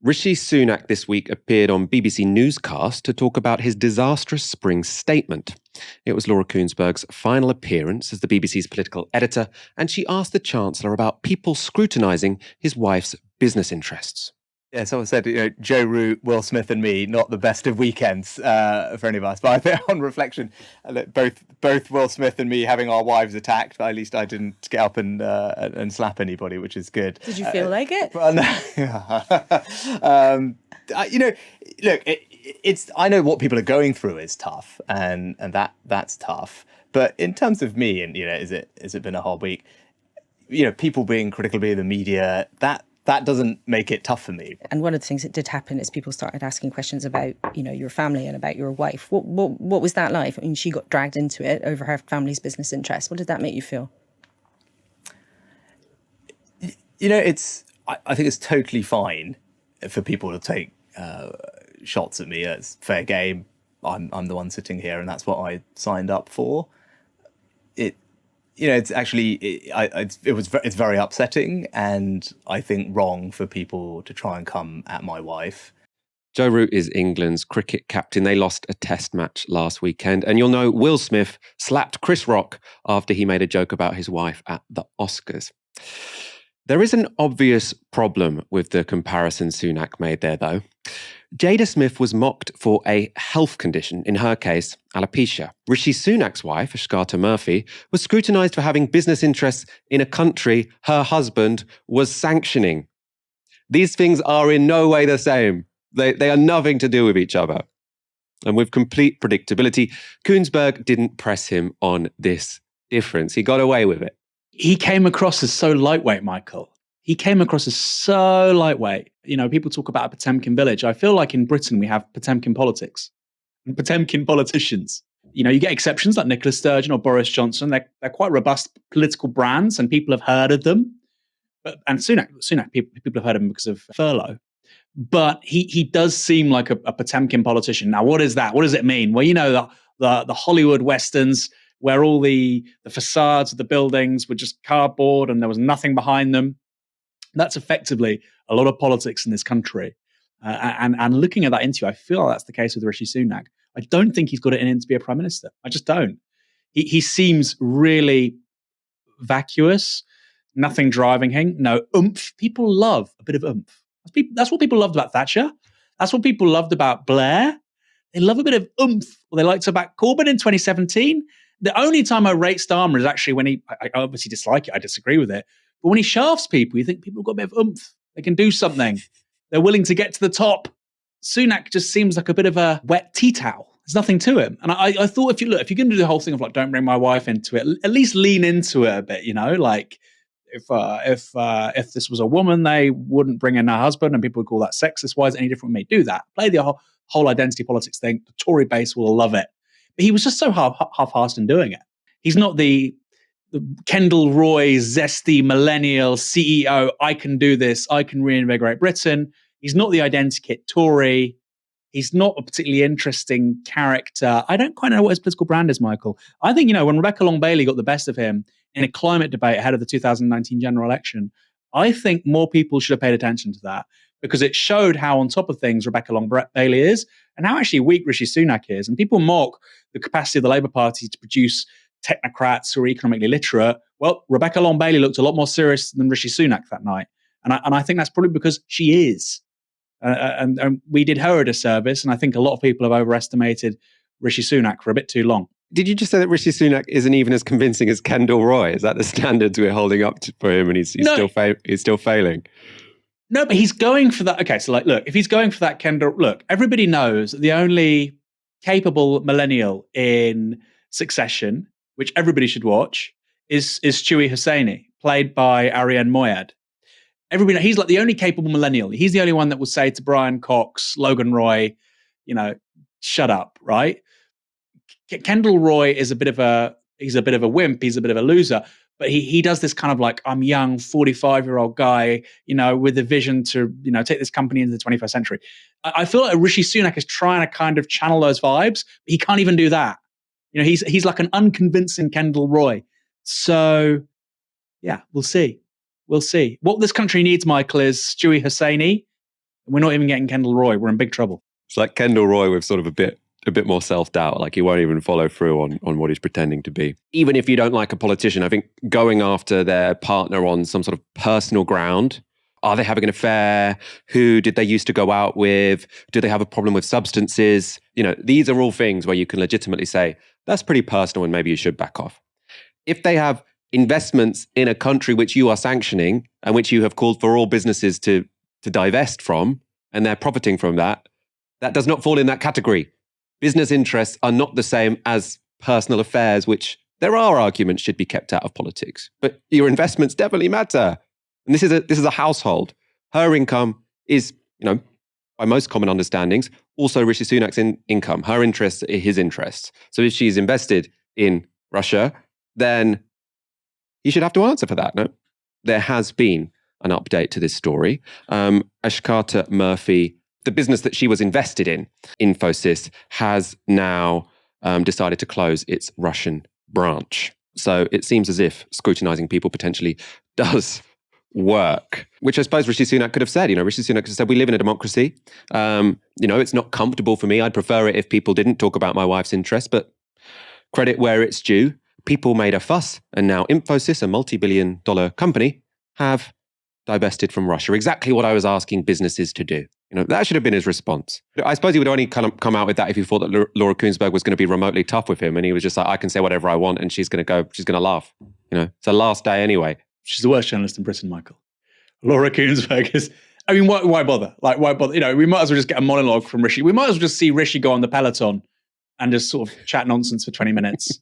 Rishi Sunak this week appeared on BBC Newscast to talk about his disastrous spring statement. It was Laura Kuenssberg's final appearance as the BBC's political editor, and she asked the Chancellor about people scrutinising his wife's business interests. Yeah, someone said, Joe Root, Will Smith and me, not the best of weekends for any of us. But I think on reflection, both Will Smith and me having our wives attacked, but at least I didn't get up and slap anybody, which is good. Did you feel like it? Look, it's I know what people are going through is tough, and that's tough. But in terms of me, and has it been a hard week? People being critical of the media, that doesn't make it tough for me. And one of the things that did happen is people started asking questions about, your family and about your wife. What was that like? I mean, she got dragged into it over her family's business interests. What did that make you feel? I think it's totally fine for people to take shots at me. It's fair game. I'm the one sitting here, and that's what I signed up for. It's actually it's very upsetting, and I think wrong for people to try and come at my wife. Joe Root is England's cricket captain. They lost a test match last weekend, and you'll know Will Smith slapped Chris Rock after he made a joke about his wife at the Oscars. There is an obvious problem with the comparison Sunak made there, though. Jada Smith was mocked for a health condition, in her case, alopecia. Rishi Sunak's wife, Ashkata Murphy, was scrutinised for having business interests in a country her husband was sanctioning. These things are in no way the same. They are nothing to do with each other. And with complete predictability, Kuenssberg didn't press him on this difference. He got away with it. He came across as so lightweight, Michael. He came across as so lightweight. People talk about a Potemkin village. I feel like in Britain we have Potemkin politics and Potemkin politicians. You get exceptions like Nicola Sturgeon or Boris Johnson. They're quite robust political brands, and people have heard of them. And Sunak, people have heard of him because of furlough. But he does seem like a Potemkin politician. Now, what is that? What does it mean? Well, the Hollywood westerns, where all the facades of the buildings were just cardboard and there was nothing behind them. That's effectively a lot of politics in this country. And looking at that interview, I feel that's the case with Rishi Sunak. I don't think he's got it in him to be a prime minister. I just don't. He seems really vacuous, nothing driving him, no oomph. People love a bit of oomph. That's what people loved about Thatcher. That's what people loved about Blair. They love a bit of oomph. Well, they liked about Corbyn in 2017. The only time I rate Starmer is actually when I obviously dislike it, I disagree with it. But when he shafts people, you think people have got a bit of oomph. They can do something. They're willing to get to the top. Sunak just seems like a bit of a wet tea towel. There's nothing to him. And I thought if you're going to do the whole thing of don't bring my wife into it, at least lean into it a bit, Like if this was a woman, they wouldn't bring in her husband, and people would call that sexist. Why is it any different when they do that? Play the whole identity politics thing. The Tory base will love it. But he was just so half-assed in doing it. He's not the Kendall Roy, zesty millennial CEO. I can do this. I can reinvigorate Britain. He's not the identikit Tory. He's not a particularly interesting character. I don't quite know what his political brand is, Michael. I think, when Rebecca Long-Bailey got the best of him in a climate debate ahead of the 2019 general election, I think more people should have paid attention to that, because it showed how on top of things Rebecca Long-Bailey is and how actually weak Rishi Sunak is. And people mock the capacity of the Labour Party to produce technocrats who are economically literate. Well, Rebecca Long-Bailey looked a lot more serious than Rishi Sunak that night. And I think that's probably because she is. And we did her a disservice. And I think a lot of people have overestimated Rishi Sunak for a bit too long. Did you just say that Rishi Sunak isn't even as convincing as Kendall Roy? Is that the standards we're holding up for him, and he's still failing? No, but he's going for that. Okay, so look, if he's going for that Kendall, everybody knows that the only capable millennial in Succession, which everybody should watch, is Stewie Hosseini, played by Ariane Moayed. Everybody, he's like the only capable millennial. He's the only one that will say to Brian Cox, Logan Roy, shut up, right? Kendall Roy is a bit of a wimp. He's a bit of a loser, but he does this kind of like, I'm young, 45-year-old guy, with a vision to, take this company into the 21st century. I feel like Rishi Sunak is trying to kind of channel those vibes, but he can't even do that. He's like an unconvincing Kendall Roy. So yeah, we'll see. What this country needs, Michael, is Stewie Hosseini We're not even getting Kendall Roy. We're in big trouble. It's like Kendall Roy with sort of a bit more self-doubt, like he won't even follow through on what he's pretending to be. Even if you don't like a politician, I think going after their partner on some sort of personal ground, are they having an affair? Who did they used to go out with? Do they have a problem with substances? These are all things where you can legitimately say, that's pretty personal and maybe you should back off. If they have investments in a country which you are sanctioning and which you have called for all businesses to divest from, and they're profiting from that does not fall in that category. Business interests are not the same as personal affairs, which there are arguments should be kept out of politics. But your investments definitely matter. And this is a household. Her income is, by most common understandings, also Rishi Sunak's income. Her interests are his interests. So if she's invested in Russia, then he should have to answer for that, no? There has been an update to this story. Ashkata Murphy, the business that she was invested in, Infosys, has now decided to close its Russian branch. So it seems as if scrutinizing people potentially does work, which I suppose Rishi Sunak could have said. Rishi Sunak could have said, we live in a democracy. It's not comfortable for me. I'd prefer it if people didn't talk about my wife's interests, but credit where it's due. People made a fuss, and now Infosys, a multi-billion-dollar company, have divested from Russia. Exactly what I was asking businesses to do. That should have been his response. I suppose he would only come out with that if he thought that Laura Kuenssberg was going to be remotely tough with him, and he was just like, I can say whatever I want, and she's going to laugh. It's her last day anyway. She's the worst journalist in Britain, Michael. Laura Kuenssberg is, why bother? Like, why bother? We might as well just get a monologue from Rishi. We might as well just see Rishi go on the Peloton and just sort of chat nonsense for 20 minutes.